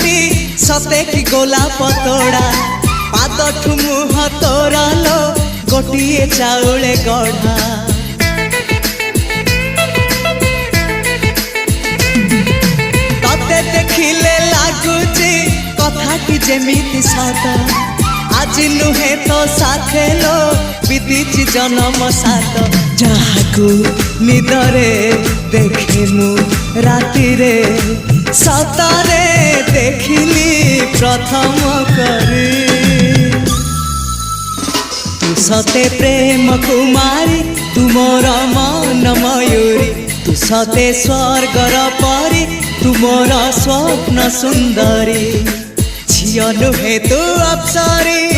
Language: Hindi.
मुहटी सते कि गोलाप तोड़ा पादठु मुह तोरा लो गोटिए चाउले गढ़ा तते देखिले लागुची कथाटी जेमिति सत आज नुहे तो साथे लो विदिची जन्म सात जहाकू निदरे देखे मु राति रे सतरे देखिली प्रथम करी तू सते प्रेम कुमारी तू मोर मन मयूरी तू सते स्वर्गर परी तू मोर स्वप्न सुंदरी झियो नुहे तू अप्सरी।